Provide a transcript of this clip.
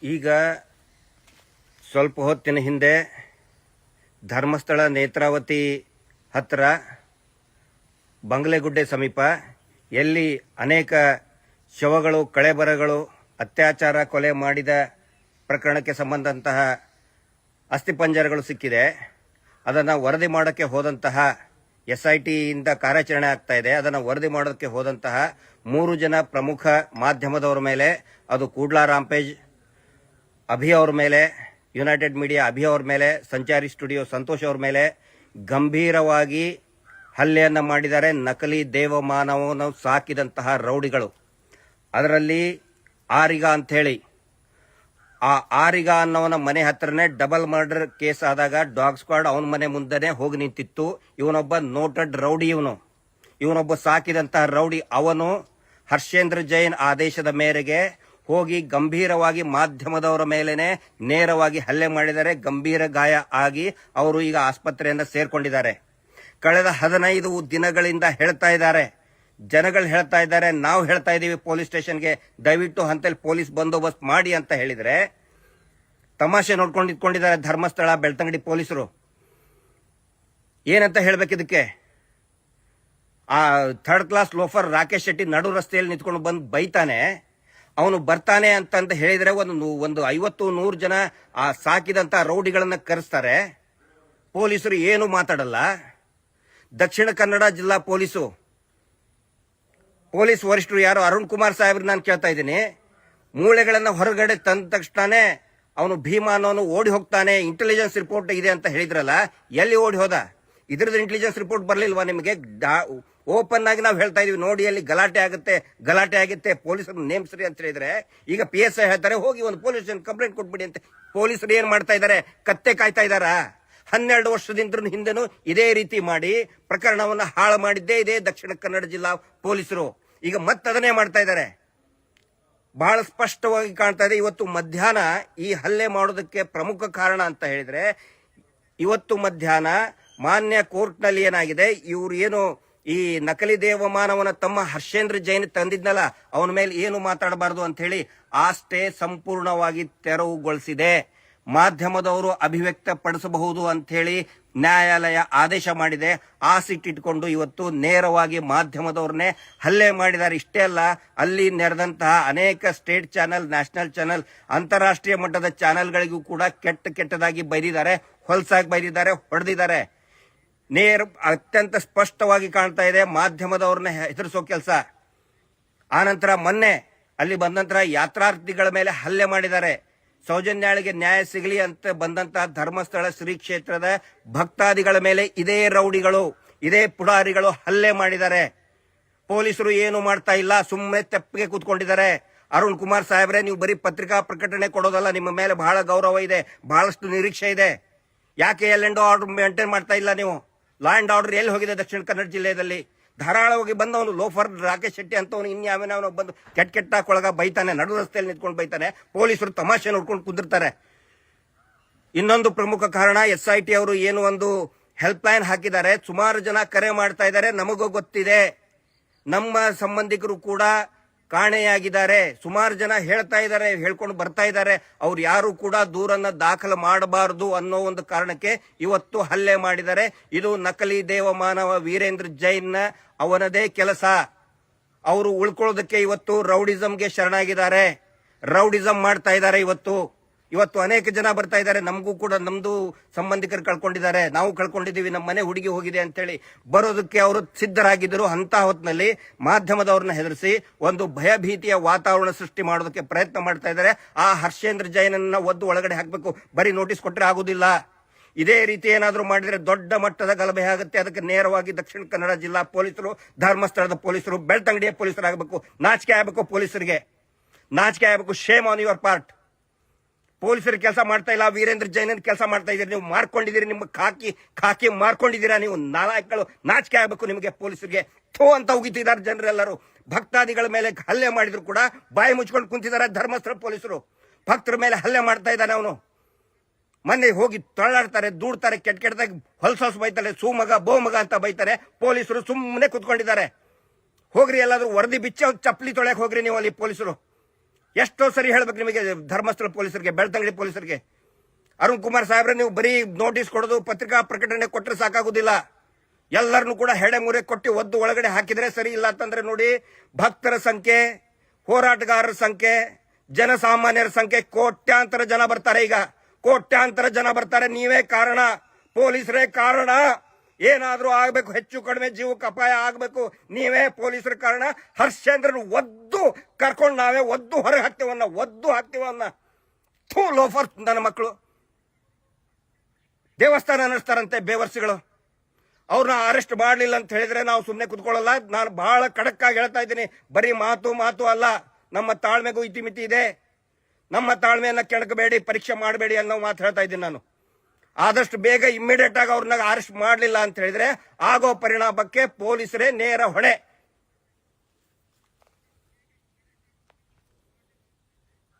ಈಗ ಸ್ವಲ್ಪ ಹೊತ್ತಿನ ಹಿಂದೆ ಧರ್ಮಸ್ಥಳ ನೇತ್ರಾವತಿ ಹತ್ತಿರ ಬಂಗ್ಲೆಗುಡ್ಡೆ ಸಮೀಪ ಎಲ್ಲಿ ಅನೇಕ ಶವಗಳು, ಕಳೆಬರಗಳು, ಅತ್ಯಾಚಾರ, ಕೊಲೆ ಮಾಡಿದ ಪ್ರಕರಣಕ್ಕೆ ಸಂಬಂಧಂತಹ ಅಸ್ಥಿಪಂಜರಗಳು ಸಿಕ್ಕಿದೆ. ಅದನ್ನು ವರದಿ ಮಾಡೋಕ್ಕೆ ಹೋದಂತಹ SITಯಿಂದ ಕಾರ್ಯಾಚರಣೆ ಆಗ್ತಾ ಇದೆ. ಅದನ್ನು ವರದಿ ಮಾಡೋಕ್ಕೆ ಹೋದಂತಹ 3 ಜನ ಪ್ರಮುಖ ಮಾಧ್ಯಮದವರ ಮೇಲೆ, ಅದು ಕೂಡ್ಲಾ ರಾಂಪೇಜ್ ಅಭಿ ಅವ್ರ ಮೇಲೆ, ಯುನೈಟೆಡ್ ಮೀಡಿಯಾ ಅಭಿ ಅವ್ರ ಮೇಲೆ, ಸಂಚಾರಿ ಸ್ಟುಡಿಯೋ ಸಂತೋಷ್ ಅವ್ರ ಮೇಲೆ ಗಂಭೀರವಾಗಿ ಹಲ್ಲೆಯನ್ನು ಮಾಡಿದ್ದಾರೆ. ನಕಲಿ ದೇವಮಾನವವನ್ನು ಸಾಕಿದಂತಹ ರೌಡಿಗಳು. ಅದರಲ್ಲಿ ಆರಿಗ ಅಂಥೇಳಿ, ಆ ಆರಿಗ ಅನ್ನೋನ ಮನೆ ಹತ್ರನೇ ಡಬಲ್ ಮರ್ಡರ್ ಕೇಸ್ ಆದಾಗ ಡಾಗ್ ಸ್ಕ್ವಾಡ್ ಅವನ ಮನೆ ಮುಂದೆನೆ ಹೋಗಿ ನಿಂತಿತ್ತು. ಇವನೊಬ್ಬ ನೋಟೆಡ್ ರೌಡಿ, ಇವನೊಬ್ಬ ಸಾಕಿದಂತಹ ರೌಡಿ. ಅವನು ಹರ್ಷೇಂದ್ರ ಜೈನ್ ಆದೇಶದ ಮೇರೆಗೆ ಹೋಗಿ ಗಂಭೀರವಾಗಿ ಮಾಧ್ಯಮದವರ ಮೇಲೇನೆ ನೇರವಾಗಿ ಹಲ್ಲೆ ಮಾಡಿದ್ದಾರೆ. ಗಂಭೀರ ಗಾಯ ಆಗಿ ಅವರು ಈಗ ಆಸ್ಪತ್ರೆಯಿಂದ ಸೇರ್ಕೊಂಡಿದ್ದಾರೆ. ಕಳೆದ 15 ದಿನಗಳಿಂದ ಹೇಳ್ತಾ ಇದ್ದಾರೆ, ಜನಗಳು ಹೇಳ್ತಾ ಇದ್ದಾರೆ, ನಾವು ಹೇಳ್ತಾ ಇದ್ದೀವಿ ಪೊಲೀಸ್ ಸ್ಟೇಷನ್ಗೆ ದಯವಿಟ್ಟು ಅಂತೇಳಿ ಪೊಲೀಸ್ ಬಂದೋಬಸ್ತ್ ಮಾಡಿ ಅಂತ ಹೇಳಿದ್ರೆ ತಮಾಷೆ ನೋಡ್ಕೊಂಡು ಇಟ್ಕೊಂಡಿದ್ದಾರೆ ಧರ್ಮಸ್ಥಳ ಬೆಳ್ತಂಗಡಿ ಪೊಲೀಸರು. ಏನಂತ ಹೇಳ್ಬೇಕಿದಕ್ಕೆ? ಆ 3rd class loafer Rakesh Shetty ನಡು ರಸ್ತೆಯಲ್ಲಿ ನಿಂತ್ಕೊಂಡು ಬಂದು ಬೈತಾನೆ. ಅವನು ಬರ್ತಾನೆ ಅಂತ ಹೇಳಿದ್ರೆ ಒಂದು 50-100 ಜನ ಆ ಸಾಕಿದಂತ ರೌಡಿಗಳನ್ನ ಕರೆಸ್ತಾರೆ. ಪೊಲೀಸರು ಏನು ಮಾತಾಡಲ್ಲ. ದಕ್ಷಿಣ ಕನ್ನಡ ಜಿಲ್ಲಾ ಪೊಲೀಸ್ ವರಿಷ್ಠರು ಯಾರು ಅರುಣ್ ಕುಮಾರ್ ಸಾಹೇಬ್ರು ನಾನು ಕೇಳ್ತಾ ಇದ್ದೀನಿ. ಮೂಳೆಗಳನ್ನ ಹೊರಗಡೆ ತಂದ ತಕ್ಷಣನೇ ಅವನು ಭೀಮಾ ಅನ್ನೋನು ಓಡಿ ಹೋಗ್ತಾನೆ, ಇಂಟೆಲಿಜೆನ್ಸ್ ರಿಪೋರ್ಟ್ ಇದೆ ಅಂತ ಹೇಳಿದ್ರಲ್ಲ, ಎಲ್ಲಿ ಓಡಿ ಹೋದ? ಇದ್ರದ್ದು ಇಂಟೆಲಿಜೆನ್ಸ್ ರಿಪೋರ್ಟ್ ಬರ್ಲಿಲ್ವಾ ನಿಮಗೆ? ಓಪನ್ ಆಗಿ ನಾವು ಹೇಳ್ತಾ ಇದೀವಿ, ನೋಡಿ ಅಲ್ಲಿ ಗಲಾಟೆ ಆಗುತ್ತೆ, ಪೊಲೀಸರು ನೇಮಿಸ್ರಿ ಅಂತ ಹೇಳಿದ್ರೆ ಈಗ PSI ಹೇಳ್ತಾರೆ ಹೋಗಿ ಒಂದು ಪೊಲೀಸ್ ಸ್ಟೇಷನ್ ಕಂಪ್ಲೇಂಟ್ ಕೊಟ್ಬಿಡಿ ಅಂತ. ಪೊಲೀಸರು ಏನ್ ಮಾಡ್ತಾ ಇದ್ದಾರೆ? ಕತ್ತೆ ಕಾಯ್ತಾ ಇದ್ದಾರಾ? 12 ವರ್ಷದಿಂದ ಹಿಂದೆನೂ ಇದೇ ರೀತಿ ಮಾಡಿ ಪ್ರಕರಣವನ್ನು ಹಾಳು ಮಾಡಿದ್ದೇ ಇದೇ ದಕ್ಷಿಣ ಕನ್ನಡ ಜಿಲ್ಲಾ ಪೊಲೀಸರು. ಈಗ ಮತ್ತದನ್ನೇ ಮಾಡ್ತಾ ಇದ್ದಾರೆ. ಬಹಳ ಸ್ಪಷ್ಟವಾಗಿ ಕಾಣ್ತಾ ಇದೆ. ಇವತ್ತು ಮಧ್ಯಾಹ್ನ ಈ ಹಲ್ಲೆ ಮಾಡೋದಕ್ಕೆ ಪ್ರಮುಖ ಕಾರಣ ಅಂತ ಹೇಳಿದ್ರೆ, ಇವತ್ತು ಮಧ್ಯಾಹ್ನ ಮಾನ್ಯ ಕೋರ್ಟ್ನಲ್ಲಿ ಏನಾಗಿದೆ, ಇವ್ರು ಏನು ಈ ನಕಲಿ ದೇವಮಾನವನ ತಮ್ಮ ಹರ್ಷೇಂದ್ರ ಜೈನ್ ತಂದಿದ್ನಲ್ಲ, ಅವನ ಮೇಲೆ ಏನು ಮಾತಾಡಬಾರದು ಅಂತ ಹೇಳಿ ಆ ಸ್ಟೇ ಸಂಪೂರ್ಣವಾಗಿ ತೆರವುಗೊಳಿಸಿದೆ. ಮಾಧ್ಯಮದವರು ಅಭಿವ್ಯಕ್ತ ಪಡಿಸಬಹುದು ಅಂತ ಹೇಳಿ ನ್ಯಾಯಾಲಯ ಆದೇಶ ಮಾಡಿದೆ. ಆ ಸಿಟ್ಟಿಟ್ಕೊಂಡು ಇವತ್ತು ನೇರವಾಗಿ ಮಾಧ್ಯಮದವ್ರನ್ನೇ ಹಲ್ಲೆ ಮಾಡಿದ್ದಾರೆ. ಇಷ್ಟೇ ಅಲ್ಲ, ಅಲ್ಲಿ ನೆರೆದಂತಹ ಅನೇಕ ಸ್ಟೇಟ್ ಚಾನೆಲ್, ನ್ಯಾಷನಲ್ ಚಾನೆಲ್, ಅಂತಾರಾಷ್ಟ್ರೀಯ ಮಟ್ಟದ ಚಾನೆಲ್ಗಳಿಗೂ ಕೂಡ ಕೆಟ್ಟದಾಗಿ ಬೈದಿದ್ದಾರೆ, ಹೊಲಸಾಗಿ ಬೈದಿದ್ದಾರೆ, ಹೊಡೆದಿದ್ದಾರೆ. ಅತ್ಯಂತ ಸ್ಪಷ್ಟವಾಗಿ ಕಾಣ್ತಾ ಇದೆ ಮಾಧ್ಯಮದವ್ರನ್ನ ಹೆದರಿಸೋ ಕೆಲಸ. ಆನಂತರ ಮೊನ್ನೆ ಅಲ್ಲಿ ಬಂದಂತರ ಯಾತ್ರಾರ್ಥಿಗಳ ಮೇಲೆ ಹಲ್ಲೆ ಮಾಡಿದ್ದಾರೆ. ಸೌಜನ್ಯಾಳಿಗೆ ನ್ಯಾಯ ಸಿಗಲಿ ಅಂತ ಬಂದಂತಹ ಧರ್ಮಸ್ಥಳ ಶ್ರೀ ಕ್ಷೇತ್ರದ ಭಕ್ತಾದಿಗಳ ಮೇಲೆ ಇದೇ ರೌಡಿಗಳು, ಇದೇ ಪುಡಾರಿಗಳು ಹಲ್ಲೆ ಮಾಡಿದ್ದಾರೆ. ಪೊಲೀಸರು ಏನು ಮಾಡ್ತಾ ಇಲ್ಲ, ಸುಮ್ಮನೆ ತೆಪ್ಪಿಗೆ ಕೂತ್ಕೊಂಡಿದ್ದಾರೆ. ಅರುಣ್ ಕುಮಾರ್ ಸಾಹೇಬ್ರೆ, ನೀವು ಬರೀ ಪತ್ರಿಕಾ ಪ್ರಕಟಣೆ ಕೊಡೋದಲ್ಲ, ನಿಮ್ಮ ಮೇಲೆ ಬಹಳ ಗೌರವ ಇದೆ, ಬಹಳಷ್ಟು ನಿರೀಕ್ಷೆ ಇದೆ. ಯಾಕೆ ಎಲ್ ಅಂಡ್ ಆರ್ಡರ್ ಮೇಂಟೈನ್ ಮಾಡ್ತಾ ಇಲ್ಲ ನೀವು? ಲಾ ಅಂಡ್ ಆರ್ಡರ್ ಎಲ್ಲಿ ಹೋಗಿದೆ ದಕ್ಷಿಣ ಕನ್ನಡ ಜಿಲ್ಲೆಯಲ್ಲಿ? ಧಾರಾಳವಾಗಿ ಬಂದವನು ಲೋಫರ್ ರಾಕೇಶ್ ಶೆಟ್ಟಿ ಅಂತವನು ಇನ್ಯಾವನವನು ಬಂದು ಕೆಟ್ಟ ಬೈತಾನೆ, ನಡು ರಸ್ತೆಯಲ್ಲಿ ನಿಂತ್ಕೊಂಡು ಬೈತಾನೆ. ಪೊಲೀಸರು ತಮಾಷೆ ನೋಡ್ಕೊಂಡು ಕುಂದಿರ್ತಾರೆ. ಇನ್ನೊಂದು ಪ್ರಮುಖ ಕಾರಣ, SIT ಅವರು ಏನು ಒಂದು ಹೆಲ್ಪ್ ಲೈನ್ ಹಾಕಿದ್ದಾರೆ. ಸುಮಾರು ಜನ ಕರೆ ಮಾಡ್ತಾ ಇದ್ದಾರೆ, ನಮಗೂ ಗೊತ್ತಿದೆ, ನಮ್ಮ ಸಂಬಂಧಿಕರು ಕೂಡ ಕಾಣೆಯಾಗಿದ್ದಾರೆ. ಸುಮಾರು ಜನ ಹೇಳ್ತಾ ಇದ್ದಾರೆ, ಹೇಳ್ಕೊಂಡು ಬರ್ತಾ ಇದ್ದಾರೆ. ಅವ್ರು ಯಾರು ಕೂಡ ದೂರನ್ನ ದಾಖಲು ಮಾಡಬಾರದು ಅನ್ನೋ ಒಂದು ಕಾರಣಕ್ಕೆ ಇವತ್ತು ಹಲ್ಲೆ ಮಾಡಿದ್ದಾರೆ. ಇದು ನಕಲಿ ದೇವಮಾನವ ವೀರೇಂದ್ರ ಜೈನ್ ಅವನದೇ ಕೆಲಸ. ಅವರು ಉಳ್ಕೊಳ್ಳೋದಕ್ಕೆ ಇವತ್ತು ರೌಡಿಸಂಗೆ ಶರಣಾಗಿದ್ದಾರೆ, ರೌಡಿಸಂ ಮಾಡ್ತಾ ಇದ್ದಾರೆ. ಇವತ್ತು ಅನೇಕ ಜನ ಬರ್ತಾ ಇದ್ದಾರೆ, ನಮಗೂ ಕೂಡ ನಮ್ದು ಸಂಬಂಧಿಕರು ಕಳ್ಕೊಂಡಿದ್ದಾರೆ, ನಾವು ಕಳ್ಕೊಂಡಿದ್ದೀವಿ, ನಮ್ಮ ಮನೆ ಹುಡುಗಿ ಹೋಗಿದೆ ಅಂತೇಳಿ ಬರೋದಕ್ಕೆ ಅವರು ಸಿದ್ಧರಾಗಿದ್ದರು. ಅಂತ ಹೊತ್ತಿನಲ್ಲಿ ಮಾಧ್ಯಮದವ್ರನ್ನ ಹೆದರಿಸಿ ಒಂದು ಭಯಭೀತಿಯ ವಾತಾವರಣ ಸೃಷ್ಟಿ ಮಾಡೋದಕ್ಕೆ ಪ್ರಯತ್ನ ಮಾಡ್ತಾ ಇದ್ದಾರೆ. ಆ ಹರ್ಷೇಂದ್ರ ಜೈನನ್ನ ಒದ್ದು ಒಳಗಡೆ ಹಾಕಬೇಕು, ಬರೀ ನೋಟಿಸ್ ಕೊಟ್ಟರೆ ಆಗುದಿಲ್ಲ. ಇದೇ ರೀತಿ ಏನಾದರೂ ಮಾಡಿದ್ರೆ ದೊಡ್ಡ ಮಟ್ಟದ ಗಲಭೆ ಆಗುತ್ತೆ. ಅದಕ್ಕೆ ನೇರವಾಗಿ ದಕ್ಷಿಣ ಕನ್ನಡ ಜಿಲ್ಲಾ ಪೊಲೀಸರು, ಧರ್ಮಸ್ಥಳದ ಪೊಲೀಸರು, ಬೆಳ್ತಂಗಡಿಯ ಪೊಲೀಸರು ಆಗಬೇಕು. ನಾಚಿಕೆ ಆಗಬೇಕು, ಪೊಲೀಸರಿಗೆ ನಾಚಿಕೆ ಆಗಬೇಕು. Shame on your part. ಪೊಲೀಸರು ಕೆಲಸ ಮಾಡ್ತಾ ಇಲ್ಲ, ವೀರೇಂದ್ರ ಜೈನನ್ ಕೆಲಸ ಮಾಡ್ತಾ ಇದ್ದೀರಿ. ನೀವು ಮಾರ್ಕೊಂಡಿದ್ದೀರಿ, ನಿಮ್ಮ ಖಾಕಿ ಮಾರ್ಕೊಂಡಿದ್ದೀರಾ ನೀವು. ನಾಲಾಯಕಗಳು, ನಾಚಿಕೆ ಆಗಬೇಕು ನಿಮಗೆ. ಪೊಲೀಸರಿಗೆ ಥೋ ಅಂತ ಉಗಿತಿದ್ದಾರೆ ಜನರೆಲ್ಲರೂ. ಭಕ್ತಾದಿಗಳ ಮೇಲೆ ಹಲ್ಲೆ ಮಾಡಿದ್ರು ಕೂಡ ಬಾಯಿ ಮುಚ್ಕೊಂಡು ಕುಂತಿದ್ದಾರೆ ಧರ್ಮಸ್ಥಳ ಪೊಲೀಸರು. ಭಕ್ತರ ಮೇಲೆ ಹಲ್ಲೆ ಮಾಡ್ತಾ ಇದ್ದಾನೆ ಅವನು. ಮೊನ್ನೆ ಹೋಗಿ ತೊಳ್ಳಾಡ್ತಾರೆ, ದೂಡ್ತಾರೆ, ಕೆಟ್ಟದಾಗಿ ಹೊಲಸು ಬೈತಾರೆ, ಸೂಮಗ ಬೋಮಗ ಅಂತ ಬೈತಾರೆ. ಪೊಲೀಸರು ಸುಮ್ಮನೆ ಕುತ್ಕೊಂಡಿದ್ದಾರೆ. ಹೋಗ್ರಿ, ಎಲ್ಲಾದ್ರೂ ವರದಿ ಬಿಚ್ಚ ಚಪ್ಪಲಿ ತೊಳೆಯಕ್ ಹೋಗ್ರಿ ನೀವು ಅಲ್ಲಿ ಪೊಲೀಸರು. ಎಷ್ಟೋ ಸರಿ ಹೇಳ್ಬೇಕು ನಿಮಗೆ, ಧರ್ಮಸ್ಥಳ ಪೊಲೀಸರಿಗೆ, ಬೆಳ್ತಂಗಡಿ ಪೊಲೀಸರಿಗೆ, ಅರುಣ್ ಕುಮಾರ್ ಸಾಹೇಬ್ರೆ, ನೀವು ಬರೀ ನೋಟಿಸ್ ಕೊಡೋದು, ಪತ್ರಿಕಾ ಪ್ರಕಟಣೆ ಕೊಟ್ಟರೆ ಸಾಕಾಗುದಿಲ್ಲ. ಎಲ್ಲರನ್ನು ಕೂಡ ಹೆಡೆ ಮುರೆ ಕೊಟ್ಟು ಒದ್ದು ಒಳಗಡೆ ಹಾಕಿದ್ರೆ ಸರಿ. ಇಲ್ಲ ಅಂತಂದ್ರೆ ನೋಡಿ, ಭಕ್ತರ ಸಂಖ್ಯೆ, ಹೋರಾಟಗಾರರ ಸಂಖ್ಯೆ, ಜನಸಾಮಾನ್ಯರ ಸಂಖ್ಯೆ, ಕೋಟ್ಯಾಂತರ ಜನ ಬರ್ತಾರೆ. ಈಗ ಕೋಟ್ಯಾಂತರ ಜನ ಬರ್ತಾರೆ. ನೀವೇ ಕಾರಣ, ಪೊಲೀಸರೇ ಕಾರಣ. ಏನಾದ್ರೂ ಆಗ್ಬೇಕು, ಹೆಚ್ಚು ಕಡಿಮೆ ಜೀವಕ್ಕೆ ಅಪಾಯ ಆಗ್ಬೇಕು, ನೀವೇ ಪೊಲೀಸರ ಕಾರಣ. ಹರ್ಷೇಂದ್ರನ್ ಒದ್ದು ಕರ್ಕೊಂಡು ನಾವೇ ಒದ್ದು ಹೊರಗೆ ಹಾಕ್ತೀವನ್ನ ಥೂ ಲೋಫರ್ ನನ್ನ ಮಕ್ಕಳು. ದೇವಸ್ಥಾನ ನಡೆಸ್ತಾರಂತೆ ಬೇವರ್ಸಿಗಳು. ಅವ್ರನ್ನ ಅರೆಸ್ಟ್ ಮಾಡಲಿಲ್ಲ ಅಂತ ಹೇಳಿದ್ರೆ ನಾವು ಸುಮ್ಮನೆ ಕುತ್ಕೊಳ್ಳಲ್ಲ. ನಾನು ಬಹಳ ಖಡಕ್ ಆಗಿ ಹೇಳ್ತಾ ಇದ್ದೀನಿ, ಬರೀ ಮಾತು ಅಲ್ಲ, ನಮ್ಮ ತಾಳ್ಮೆಗೂ ಇತಿಮಿತಿ ಇದೆ. ನಮ್ಮ ತಾಳ್ಮೆಯನ್ನ ಕೆಣಕಬೇಡಿ, ಪರೀಕ್ಷೆ ಮಾಡಬೇಡಿ ಅನ್ನೋ ಮಾತು ಹೇಳ್ತಾ ಇದ್ದೀನಿ ನಾನು. ಆದಷ್ಟು ಬೇಗ ಇಮ್ಮಿಡಿಯೇಟ್ ಆಗಿ ಅವ್ರನ್ನ ಅರೆಸ್ಟ್ ಮಾಡಲಿಲ್ಲ ಅಂತ ಹೇಳಿದ್ರೆ ಆಗೋ ಪರಿಣಾಮಕ್ಕೆ ಪೊಲೀಸರೇ ನೇರ ಹೊಣೆ.